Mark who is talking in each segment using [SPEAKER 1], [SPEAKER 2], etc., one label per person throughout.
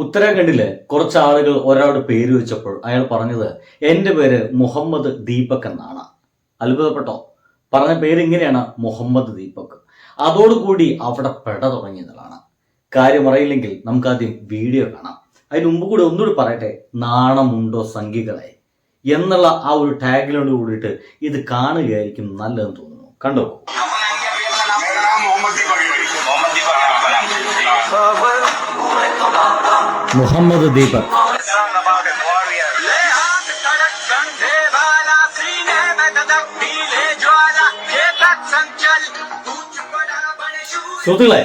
[SPEAKER 1] ഉത്തരാഖണ്ഡില് കുറച്ച് ആളുകൾ ഒരാളുടെ പേര് വെച്ചപ്പോൾ അയാൾ പറഞ്ഞത് എൻ്റെ പേര് മുഹമ്മദ് ദീപക് എന്നാണ്. അത്ഭുതപ്പെട്ടോ? പറഞ്ഞ പേര് ഇങ്ങനെയാണ്, മുഹമ്മദ് ദീപക്. അതോടുകൂടി അവിടെ പെട തുടങ്ങിയതാണ്. കാര്യം അറിയില്ലെങ്കിൽ നമുക്ക് ആദ്യം വീഡിയോ കാണാം. അതിന് മുമ്പ് കൂടി ഒന്നുകൂടി പറയട്ടെ, നാണമുണ്ടോ സംഘികളെ എന്നുള്ള ആ ഒരു ടാഗിലോട് കൂടിയിട്ട് ഇത് കാണുകയായിരിക്കും നല്ലതെന്ന് തോന്നുന്നു. കണ്ടോ? മുഹമ്മദ് ദീപക്. സുഹൃത്തുക്കളെ,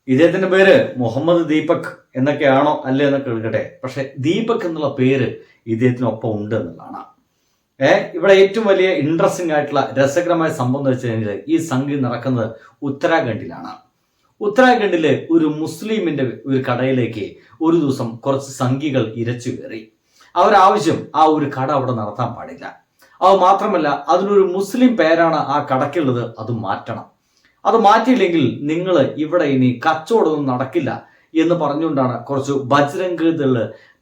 [SPEAKER 1] ഇദ്ദേഹത്തിന്റെ പേര് മുഹമ്മദ് ദീപക് എന്നൊക്കെയാണോ അല്ലേ എന്നൊക്കെ എടുക്കട്ടെ, പക്ഷെ ദീപക് എന്നുള്ള പേര് ഇദ്ദേഹത്തിനൊപ്പം ഉണ്ട് എന്നുള്ളതാണ്. ഇവിടെ ഏറ്റവും വലിയ ഇൻട്രസ്റ്റിംഗ് ആയിട്ടുള്ള രസകരമായ സംഭവം എന്ന് വെച്ച് കഴിഞ്ഞാൽ ഈ സംഗതി നടക്കുന്നത് ഉത്തരാഖണ്ഡിലാണ്. ഉത്തരാഖണ്ഡിലെ ഒരു മുസ്ലിമിന്റെ ഒരു കടയിലേക്ക് ഒരു ദിവസം കുറച്ച് സംഘികൾ ഇരച്ചു കയറി. അവരാവശ്യം ആ ഒരു കട അവിടെ നടത്താൻ പാടില്ല. അത് മാത്രമല്ല, അതിനൊരു മുസ്ലിം പേരാണ് ആ കടയ്ക്കുള്ളത്, അത് മാറ്റണം. അത് മാറ്റിയില്ലെങ്കിൽ നിങ്ങൾ ഇവിടെ ഇനി കച്ചവടമൊന്നും നടക്കില്ല എന്ന് പറഞ്ഞുകൊണ്ടാണ് കുറച്ച് ബജ്രംഗ് ദൾ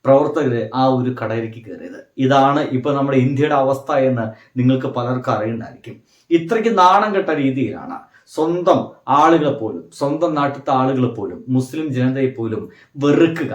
[SPEAKER 1] പ്രവർത്തകർ ആ ഒരു കടയിലേക്ക് കയറിയത്. ഇതാണ് ഇപ്പൊ നമ്മുടെ ഇന്ത്യയുടെ അവസ്ഥ എന്ന് നിങ്ങൾക്ക് പലർക്കും അറിയണ്ടായിരിക്കും. ഇത്രയ്ക്ക് നാണം കെട്ട രീതിയിലാണ് സ്വന്തം ആളുകളെ പോലും, സ്വന്തം നാട്ടിലത്തെ ആളുകളെ പോലും, മുസ്ലിം ജനതയെ പോലും വെറുക്കുക,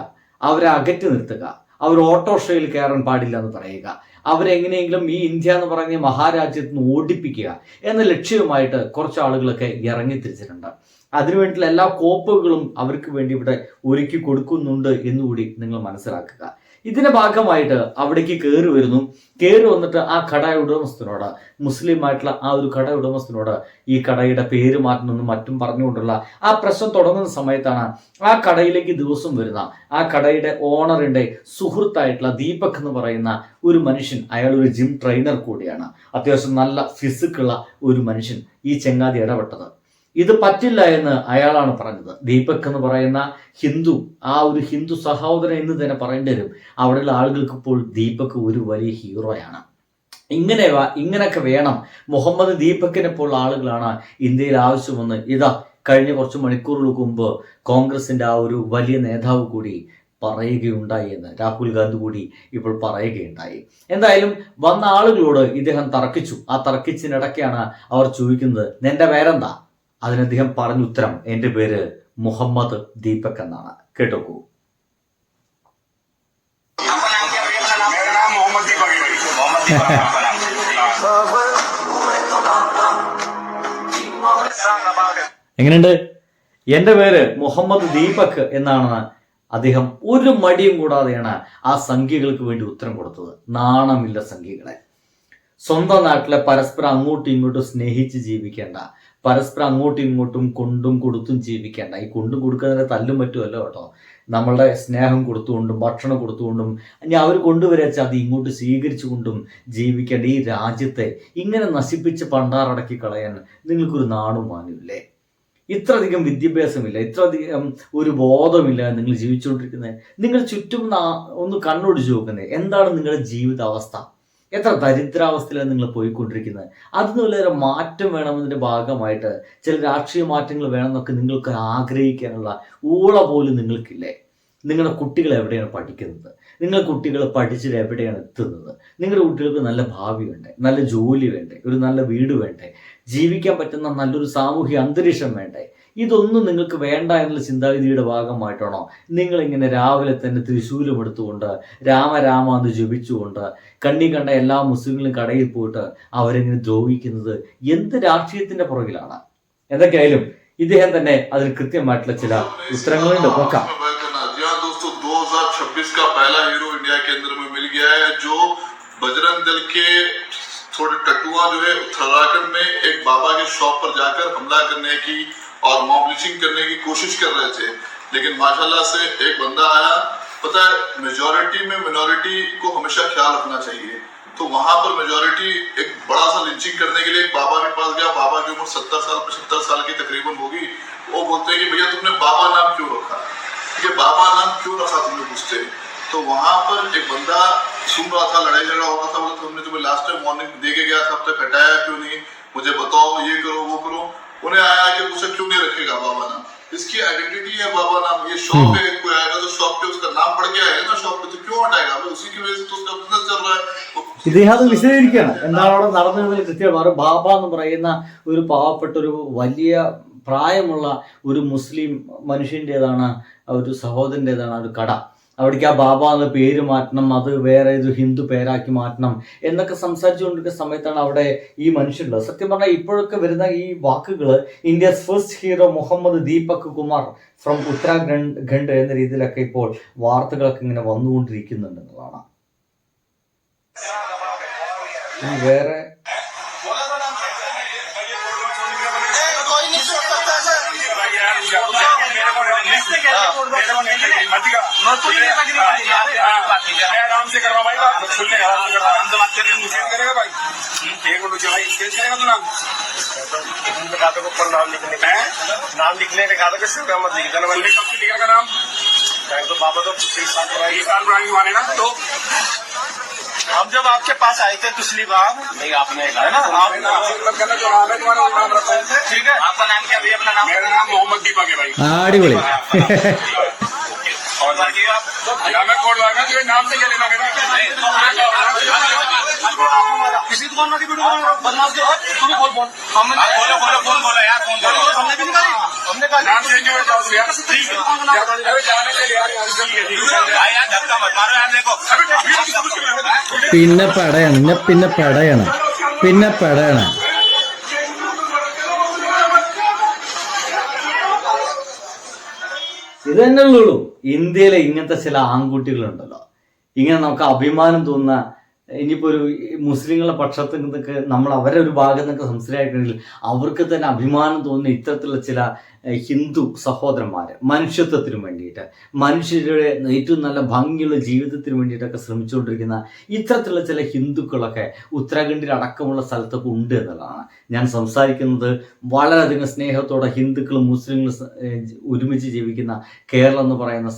[SPEAKER 1] അവരെ അകറ്റി നിർത്തുക, അവർ ഓട്ടോറിക്ഷയിൽ കയറാൻ പാടില്ല എന്ന് പറയുക, അവരെങ്ങനെയെങ്കിലും ഈ ഇന്ത്യ എന്ന് പറഞ്ഞ മഹാരാജ്യത്ത് നിന്ന് ഓടിപ്പിക്കുക എന്ന ലക്ഷ്യവുമായിട്ട് കുറച്ച് ആളുകളൊക്കെ ഇറങ്ങി തിരിച്ചിട്ടുണ്ട്. അതിനുവേണ്ടിയുള്ള എല്ലാ കോപ്പുകളും അവർക്ക് വേണ്ടി ഇവിടെ ഒരുക്കി കൊടുക്കുന്നുണ്ട് എന്നുകൂടി നിങ്ങൾ മനസ്സിലാക്കുക. ഇതിന്റെ ഭാഗമായിട്ട് അവിടേക്ക് കയറി വരുന്നു. കയറി വന്നിട്ട് ആ കട ഉടമസ്ഥനോട്, മുസ്ലിം ആയിട്ടുള്ള ആ ഒരു കട ഉടമസ്ഥനോട് ഈ കടയുടെ പേര് മാറ്റണമെന്നും മറ്റും പറഞ്ഞുകൊണ്ടുള്ള ആ പ്രശ്നം തുടങ്ങുന്ന സമയത്താണ് ആ കടയിലേക്ക് ദിവസം വരുന്ന ആ കടയുടെ ഓണറിന്റെ സുഹൃത്തായിട്ടുള്ള ദീപക് എന്ന് പറയുന്ന ഒരു മനുഷ്യൻ, അയാൾ ഒരു ജിം ട്രെയിനർ കൂടിയാണ്, അത്യാവശ്യം നല്ല ഫിസിക്കുള്ള ഒരു മനുഷ്യൻ, ഈ ചെങ്ങാതി ഇടപെട്ടത്. ഇത് പറ്റില്ല എന്ന് അയാളാണ് പറഞ്ഞത്. ദീപക് എന്ന് പറയുന്ന ഹിന്ദു, ആ ഒരു ഹിന്ദു സഹോദരൻ എന്ന് തന്നെ പറയേണ്ടി വരും. അവിടെയുള്ള ആളുകൾക്ക് ഇപ്പോൾ ദീപക് ഒരു വലിയ ഹീറോയാണ്. ഇങ്ങനെയൊക്കെ വേണം. മുഹമ്മദ് ദീപക്കിനെ പോലുള്ള ആളുകളാണ് ഇന്ത്യയിൽ ആവശ്യമെന്ന് ഇതാ കഴിഞ്ഞ കുറച്ച് മണിക്കൂറുകൾക്ക് മുമ്പ് കോൺഗ്രസിന്റെ ആ ഒരു വലിയ നേതാവ് കൂടി പറയുകയുണ്ടായി എന്ന് രാഹുൽ ഗാന്ധി കൂടി ഇപ്പോൾ പറയുകയുണ്ടായി. എന്തായാലും വന്ന ആളുകളോട് ഇദ്ദേഹം തർക്കിച്ചു. ആ തർക്കിച്ചിനിടയ്ക്കാണ് അവർ ചോദിക്കുന്നത്, നിന്റെ പേരെന്താ? അതിന് അദ്ദേഹം പറഞ്ഞ ഉത്തരം, എൻ്റെ പേര് മുഹമ്മദ് ദീപക് എന്നാണ്. കേട്ടോക്കൂ. എങ്ങനെയുണ്ട്? എൻ്റെ പേര് മുഹമ്മദ് ദീപക് എന്നാണ് അദ്ദേഹം ഒരു മടിയും കൂടാതെയാണ് ആ സംഖ്യകൾക്ക് വേണ്ടി ഉത്തരം കൊടുത്തത്. നാണമില്ല സംഖ്യകളെ. സ്വന്തം നാട്ടിലെ പരസ്പരം അങ്ങോട്ടും ഇങ്ങോട്ടും സ്നേഹിച്ച് ജീവിക്കേണ്ട, പരസ്പരം അങ്ങോട്ടും ഇങ്ങോട്ടും കൊണ്ടും കൊടുത്തും ജീവിക്കേണ്ട, ഈ കൊണ്ടും കൊടുക്കുന്നതിനെ തല്ലും പറ്റുമല്ലോ കേട്ടോ, നമ്മളുടെ സ്നേഹം കൊടുത്തുകൊണ്ടും ഭക്ഷണം കൊടുത്തുകൊണ്ടും ഇനി അവർ കൊണ്ടുവരച്ചാൽ അത് ഇങ്ങോട്ട് സ്വീകരിച്ചുകൊണ്ടും ജീവിക്കേണ്ട ഈ രാജ്യത്തെ ഇങ്ങനെ നശിപ്പിച്ച് പണ്ടാറടക്കി കളയാൻ നിങ്ങൾക്കൊരു നാണും മാനുമില്ലേ? ഇത്രയധികം വിദ്യാഭ്യാസമില്ല, ഇത്രയധികം ഒരു ബോധമില്ല നിങ്ങൾ ജീവിച്ചുകൊണ്ടിരിക്കുന്നത്. നിങ്ങൾ ചുറ്റും ഒന്ന് കണ്ണോടിച്ച് നോക്കുന്നത്, എന്താണ് നിങ്ങളുടെ ജീവിതാവസ്ഥ? എത്ര ദരിദ്രാവസ്ഥയിലാണ് നിങ്ങൾ പോയിക്കൊണ്ടിരിക്കുന്നത്? അതിനൊരു മാറ്റം വേണമെന്നതിൻ്റെ ഭാഗമായിട്ട് ചില രാഷ്ട്രീയ മാറ്റങ്ങൾ വേണമെന്നൊക്കെ നിങ്ങൾക്ക് ആഗ്രഹിക്കാനുള്ള ഊള പോലും നിങ്ങൾക്കില്ലേ? നിങ്ങളുടെ കുട്ടികൾ എവിടെയാണ് പഠിക്കുന്നത്? നിങ്ങളുടെ കുട്ടികൾ പഠിച്ചിട്ട് എവിടെയാണ് എത്തുന്നത്? നിങ്ങളുടെ കുട്ടികൾക്ക് നല്ല ഭാവി വേണ്ടേ? നല്ല ജോലി വേണ്ടേ? ഒരു നല്ല വീട് വേണ്ടേ? ജീവിക്കാൻ പറ്റുന്ന നല്ലൊരു സാമൂഹിക അന്തരീക്ഷം വേണ്ടേ? ഇതൊന്നും നിങ്ങൾക്ക് വേണ്ട എന്നുള്ള ചിന്താഗതിയുടെ ഭാഗമായിട്ടാണോ നിങ്ങളിങ്ങനെ രാവിലെ തന്നെ തൃശ്ശൂലും എടുത്തുകൊണ്ട് രാമരാമ എന്ന് ജപിച്ചുകൊണ്ട് കണ്ണി കണ്ട എല്ലാ മുസ്ലിങ്ങളും കടയിൽ പോയിട്ട് അവരെങ്ങനെ ദ്രോഹിക്കുന്നത്? എന്ത് രാഷ്ട്രീയത്തിന്റെ പുറകിലാണ്? എന്തൊക്കെയായാലും ഇദ്ദേഹം തന്നെ അതിന് കൃത്യമായിട്ടുള്ള ചില ഉത്തരങ്ങളുണ്ട്. നോക്കാം.
[SPEAKER 2] 2026 का पहला हीरो इंडिया के अंदर में मिल गया है, जो बजरंग दल के थोड़े टटुआ जो है उत्तराखंड में एक बाबा के शॉप पर जाकर हमला करने की और मॉब लिंचिंग करने की कोशिश कर रहे थे, लेकिन माशाल्लाह से एक बंदा आया। पता है, मेजॉरिटी में मिनॉरिटी को हमेशा ख्याल रखना चाहिए, तो वहां पर मेजॉरिटी एक बड़ा सा लिंचिंग करने के लिए एक बाबा के पास गया। बाबा की उम्र 70 साल 75 साल की तकरीबन होगी। वो बोलते हैं कि भैया तुमने बाबा नाम क्यों रखा? ये बाबा नाम क्यों रखा तुमने पूछते? तो वहां पर एक बंदा सुन रहा था, लड़ाई झगड़ा हो रहा था, बोला तुमने तुम्हें लास्ट टाइम मॉर्निंग दे के गया था, अब तक हटाया क्यों नहीं? मुझे बताओ, ये करो वो करो। उन्हें आया कि पूछा क्यों नहीं रखेगा बाबा नाम? इसकी आइडेंटिटी है बाबा नाम। ये शॉप पे कोई आएगा तो शॉप पे उसका नाम पड़ गया है ना शॉप पे, तो क्यों हटाएगा? भाई उसी की वजह से तो उसका बिजनेस चल रहा है।
[SPEAKER 1] ഇദ്ദേഹം അത് വിശദീകരിക്കുകയാണ് എന്താണ് അവിടെ നടന്നതെന്ന് കൃത്യമാണ്. ഒരു ബാബ എന്ന് പറയുന്ന ഒരു പാവപ്പെട്ട ഒരു വലിയ പ്രായമുള്ള ഒരു മുസ്ലിം മനുഷ്യൻ്റെതാണ്, ഒരു സഹോദരൻ്റെതാണ് ഒരു കട. അവിടേക്ക് ആ ബാബ എന്ന പേര് മാറ്റണം, അത് വേറെ ഒരു ഹിന്ദു പേരാക്കി മാറ്റണം എന്നൊക്കെ സംസാരിച്ചുകൊണ്ടിരിക്കുന്ന സമയത്താണ് അവിടെ ഈ മനുഷ്യനുള്ളത്. സത്യം പറഞ്ഞാൽ ഇപ്പോഴൊക്കെ വരുന്ന ഈ വാക്കുകൾ India's first hero Muhammad Deepak Kumar from Uttarakhand എന്ന രീതിയിലൊക്കെ ഇപ്പോൾ വാർത്തകളൊക്കെ ഇങ്ങനെ വന്നുകൊണ്ടിരിക്കുന്നുണ്ടെന്നുള്ളതാണ്. വേറെ
[SPEAKER 3] आराम से कर रहा हूँ भाई, बात खुल के आराम से कर रहा हूँ। हम तो बात कर रहे हैं, मुझे करेगा भाई। एक मिनट भाई, चेंज करेगा तो नाम खाते को ऊपर नाम लिखने का खाता कैसे मत लिख देना। मैंने कब से लिखेगा नाम? तो बाबा तो 3 साल पुरानी माने ना। तो हम जब आपके पास आए थे पिछली बार, नहीं आपने कहा ना, आपने नाम रखा है। ठीक है, आपका नाम क्या भैया? अपना नाम? मेरा नाम मोहम्मद दीपक है भाई।
[SPEAKER 1] അടിപൊളി.
[SPEAKER 3] और बाकी आप मैं कोड लगा तो नाम से क्या लेना मेरा? किसी दुकान में बदमाश के तुम बोल बोल हमने बोलो बोलो बोल बोला यार, फोन बोलो। हमने भी नहीं कहा, हमने कहा नाम चेंज हो जाओ यार। ठीक है, जाने के लिए यार यार धक्का मत मारो यार। देखो
[SPEAKER 1] പിന്നെ പടയാണ് പിന്നെ പടയാണ്. ഇത് തന്നെ ഉള്ളൂ. ഇന്ത്യയിലെ ഇങ്ങനത്തെ ചില ആൺകുട്ടികളുണ്ടല്ലോ, ഇങ്ങനെ നമുക്ക് അഭിമാനം തോന്നുന്ന, ഇനിയിപ്പോൾ ഒരു മുസ്ലിങ്ങളുടെ പക്ഷത്ത് നിന്നൊക്കെ നമ്മൾ അവരുടെ ഒരു ഭാഗത്ത് നിന്നൊക്കെ സംസാരിക്കണമെങ്കിൽ അവർക്ക് തന്നെ അഭിമാനം തോന്നുന്ന ഇത്തരത്തിലുള്ള ചില ഹിന്ദു സഹോദരന്മാർ മനുഷ്യത്വത്തിന് വേണ്ടിയിട്ട്, മനുഷ്യരുടെ ഏറ്റവും നല്ല ഭംഗിയുള്ള ജീവിതത്തിന് വേണ്ടിയിട്ടൊക്കെ ശ്രമിച്ചുകൊണ്ടിരിക്കുന്ന ഇത്തരത്തിലുള്ള ചില ഹിന്ദുക്കളൊക്കെ ഉത്തരാഖണ്ഡിൽ അടക്കമുള്ള സ്ഥലത്തൊക്കെ ഉണ്ട് എന്നുള്ളതാണ് ഞാൻ സംസാരിക്കുന്നത്. വളരെയധികം സ്നേഹത്തോടെ ഹിന്ദുക്കളും മുസ്ലിങ്ങളും ഒരുമിച്ച് ജീവിക്കുന്ന കേരളം എന്ന് പറയുന്ന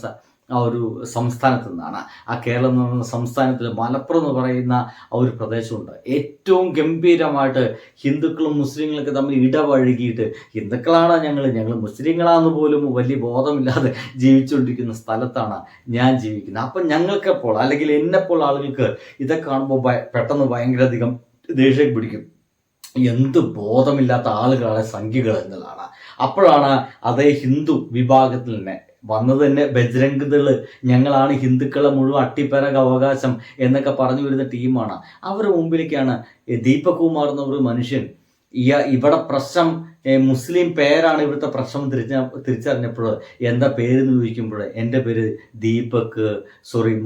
[SPEAKER 1] ആ ഒരു സംസ്ഥാനത്ത് നിന്നാണ്. ആ കേരളം എന്ന് പറയുന്ന സംസ്ഥാനത്തിൽ മലപ്പുറം എന്ന് പറയുന്ന ആ ഒരു പ്രദേശമുണ്ട്. ഏറ്റവും ഗംഭീരമായിട്ട് ഹിന്ദുക്കളും മുസ്ലിങ്ങളൊക്കെ തമ്മിൽ ഇടപഴകിയിട്ട്, ഹിന്ദുക്കളാണ് ഞങ്ങൾ മുസ്ലിങ്ങളാണെന്ന് പോലും വലിയ ബോധമില്ലാതെ ജീവിച്ചുകൊണ്ടിരിക്കുന്ന സ്ഥലത്താണ് ഞാൻ ജീവിക്കുന്നത്. അപ്പം ഞങ്ങൾക്കെപ്പോൾ, അല്ലെങ്കിൽ എന്നെപ്പോൾ ആളുകൾക്ക് ഇതൊക്കെ കാണുമ്പോൾ പെട്ടെന്ന് ഭയങ്കരധികം ദേഷ്യം പിടിക്കും. എന്ത് ബോധമില്ലാത്ത ആളുകളാണ് സംഖ്യകൾ എന്നുള്ളതാണ്. അപ്പോഴാണ് അതേ ഹിന്ദു വിഭാഗത്തിൽ തന്നെ വന്നത് തന്നെ ബജ്രംഗ് ദള്, ഞങ്ങളാണ് ഹിന്ദുക്കളെ മുഴുവൻ അട്ടിപ്പേരക അവകാശം എന്നൊക്കെ പറഞ്ഞു വരുന്ന ടീമാണ്. അവരുടെ മുമ്പിലേക്കാണ് ദീപക് കുമാർ എന്ന ഒരു മനുഷ്യൻ ഇവിടെ പ്രശ്നം മുസ്ലിം പേരാണ് ഇവിടുത്തെ പ്രശ്നം തിരിച്ചറിഞ്ഞപ്പോൾ എന്താ പേരെന്ന് ചോദിക്കുമ്പോൾ എൻ്റെ പേര്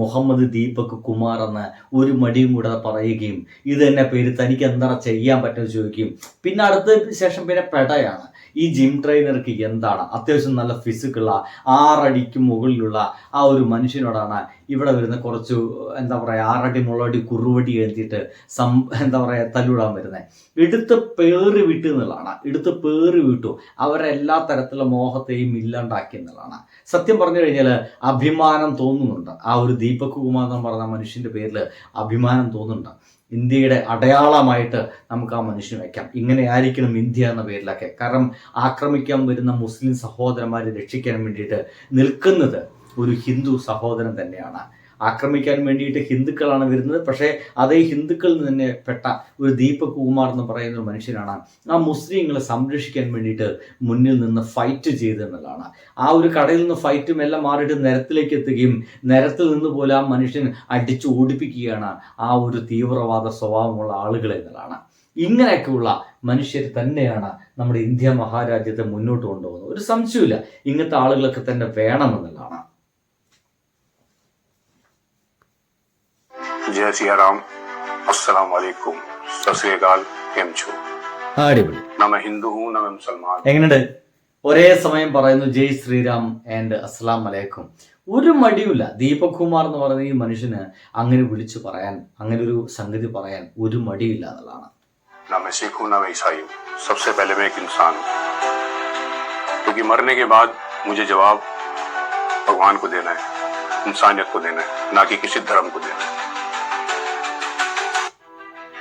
[SPEAKER 1] മുഹമ്മദ് ദീപക് കുമാർ എന്ന് ഒരു മടിയും കൂടാതെ പറയുകയും ഇത് തന്നെ പേര് തനിക്ക് എന്താ ചെയ്യാൻ പറ്റുമെന്ന് ചോദിക്കുകയും പിന്നെ അടുത്ത ശേഷം പിന്നെ പെടയാണ്. ഈ ജിം ട്രെയിനർക്ക് എന്താണ് അത്യാവശ്യം നല്ല ഫിസിക്കുള്ള 6 അടിക്ക് മുകളിലുള്ള ആ ഒരു മനുഷ്യനോടാണ് ഇവിടെ വരുന്ന കുറച്ച് 6 അടി മുളടി കുറുവടി എഴുതിയിട്ട് തല്ലിവിടാൻ വരുന്നത്. എടുത്ത് പേറി വിട്ടു എന്നുള്ളതാണ്. അവരെ എല്ലാ തരത്തിലുള്ള മോഹത്തെയും ഇല്ലാണ്ടാക്കി എന്നുള്ളതാണ്. സത്യം പറഞ്ഞു കഴിഞ്ഞാൽ അഭിമാനം തോന്നുന്നുണ്ട്. ആ ഒരു ദീപക് കുമാർ എന്ന് പറഞ്ഞ മനുഷ്യൻ്റെ പേരിൽ അഭിമാനം തോന്നുന്നുണ്ട്. ഇന്ത്യയുടെ അടയാളമായിട്ട് നമുക്ക് ആ മനുഷ്യനെ വയ്ക്കാം. ഇങ്ങനെ ആയിരിക്കണം ഇന്ത്യ എന്ന പേരിലൊക്കെ. കാരണം ആക്രമിക്കാൻ വരുന്ന മുസ്ലിം സഹോദരന്മാരെ രക്ഷിക്കാൻ വേണ്ടിയിട്ട് നിൽക്കുന്നത് ഒരു ഹിന്ദു സഹോദരൻ തന്നെയാണ്. ആക്രമിക്കാൻ വേണ്ടിയിട്ട് ഹിന്ദുക്കളാണ് വരുന്നത്. പക്ഷേ അതേ ഹിന്ദുക്കളിൽ നിന്ന് തന്നെ പെട്ട ഒരു ദീപക് കുമാർ എന്ന് പറയുന്ന ഒരു മനുഷ്യനാണ് ആ മുസ്ലിങ്ങളെ സംരക്ഷിക്കാൻ വേണ്ടിയിട്ട് മുന്നിൽ നിന്ന് ഫൈറ്റ് ചെയ്തെന്നുള്ളതാണ്. ആ ഒരു കടയിൽ നിന്ന് ഫൈറ്റും എല്ലാം മാറിയിട്ട് നിരത്തിലേക്ക് എത്തുകയും നിരത്തിൽ നിന്ന് പോലും ആ മനുഷ്യൻ അടിച്ചു ഓടിപ്പിക്കുകയാണ് ആ ഒരു തീവ്രവാദ സ്വഭാവമുള്ള ആളുകൾ എന്നുള്ളതാണ്. ഇങ്ങനെയൊക്കെയുള്ള മനുഷ്യർ തന്നെയാണ് നമ്മുടെ ഇന്ത്യ മഹാരാജ്യത്തെ മുന്നോട്ട് കൊണ്ടുപോകുന്നത്. ഒരു സംശയമില്ല, ഇങ്ങനത്തെ ആളുകളൊക്കെ തന്നെ വേണമെന്നുള്ളതാണ്.
[SPEAKER 4] जय सिया राम, अस्सलाम वालेकुम, सत श्री अकाल, केम छो?
[SPEAKER 1] അടിപൊളി.
[SPEAKER 4] ना मैं हिंदू हूँ ना मैं मुसलमान.
[SPEAKER 1] എങ്ങനെയുണ്ട്? ഒരേ സമയം പറയുന്നു ജയ് ശ്രീരാം ആൻഡ് അസ്സലാം വലൈക്കും. ഒരു മടിയുമില്ല. ദീപക് കുമാർ എന്ന് പറയുന്ന ഈ മനുഷ്യന് അങ്ങനെ വിളിച്ചു പറയാൻ, അങ്ങനെ ഒരു സംഗതി പറയാൻ ഒരു മടിയില്ല എന്നുള്ളതാണ്.
[SPEAKER 4] ना मैं सिख हूँ ना मैं ईसाई हूँ. सबसे पहले मैं एक इंसान हूँ, क्योंकि मरने के बाद मुझे जवाब भगवान को देना है, इंसानियत को देना है, ना कि किसी धर्म को देना है.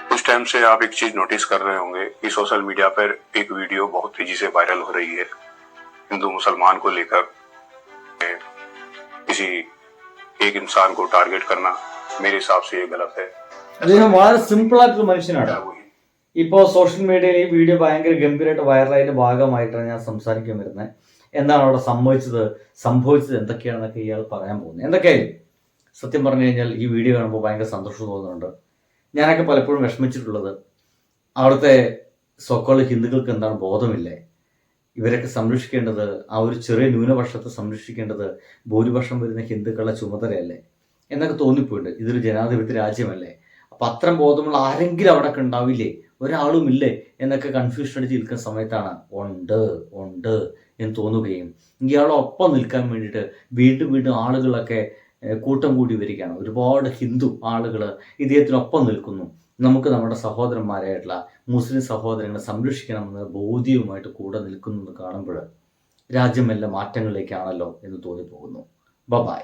[SPEAKER 4] कुछ टाइम से आप एक चीज नोटिस कर रहे होंगे कि सोशल मीडिया पर एक वीडियो बहुत तेजी से वायरल हो रही है. हिंदू मुसलमान को लेकर किसी एक इंसान को टारगेट करना मेरे हिसाब से ये गलत है।
[SPEAKER 1] അദ്ദേഹം വളരെ സിമ്പിൾ ആയിട്ടൊരു മനുഷ്യനാണ്. ഇപ്പോൾ സോഷ്യൽ മീഡിയയിൽ ഈ വീഡിയോ ഭയങ്കര ഗംഭീരമായിട്ട് വൈറലായതിന്റെ ഭാഗമായിട്ടാണ് ഞാൻ സംസാരിക്കാൻ വരുന്നത്. എന്താണ് അവിടെ സംഭവിച്ചത് എന്തൊക്കെയാണെന്നൊക്കെ ഇയാൾ പറയാൻ പോകുന്നത്. എന്തൊക്കെയായാലും സത്യം പറഞ്ഞു കഴിഞ്ഞാൽ ഈ വീഡിയോ കാണുമ്പോൾ ഭയങ്കര സന്തോഷം തോന്നുന്നുണ്ട്. ഞാനൊക്കെ പലപ്പോഴും വിഷമിച്ചിട്ടുള്ളത് അവിടുത്തെ സോക്കോള് ഹിന്ദുക്കൾക്ക് എന്താണ് ബോധമില്ലേ, ഇവരൊക്കെ സംരക്ഷിക്കേണ്ടത്, ആ ഒരു ചെറിയ ന്യൂനപക്ഷത്തെ സംരക്ഷിക്കേണ്ടത് ഭൂരിപക്ഷം വരുന്ന ഹിന്ദുക്കളുടെ ചുമതലയല്ലേ എന്നൊക്കെ തോന്നിപ്പോയിട്ടുണ്ട്. ഇതൊരു ജനാധിപത്യ രാജ്യമല്ലേ, അപ്പം അത്തരം ബോധമുള്ള ആരെങ്കിലും അവിടെ ഉണ്ടാവില്ലേ, ഒരാളും ഇല്ലേ എന്നൊക്കെ കൺഫ്യൂഷൻ അടിച്ച് നിൽക്കുന്ന സമയത്താണ് ഉണ്ട് എന്ന് തോന്നുകയും ഇയാളൊപ്പം നിൽക്കാൻ വേണ്ടിയിട്ട് വീണ്ടും ആളുകളൊക്കെ കൂട്ടം കൂടി വരികയാണ്. ഒരുപാട് ഹിന്ദു ആളുകൾ ഇദ്ദേഹത്തിനൊപ്പം നിൽക്കുന്നു. നമുക്ക് നമ്മുടെ സഹോദരന്മാരായിട്ടുള്ള മുസ്ലിം സഹോദരങ്ങളെ സംരക്ഷിക്കണമെന്ന് ബോധ്യവുമായിട്ട് കൂടെ നിൽക്കുന്നു എന്ന് കാണുമ്പോൾ രാജ്യം എല്ലാ മാറ്റങ്ങളിലേക്കാണല്ലോ എന്ന് തോന്നിപ്പോകുന്നു. ബൈ.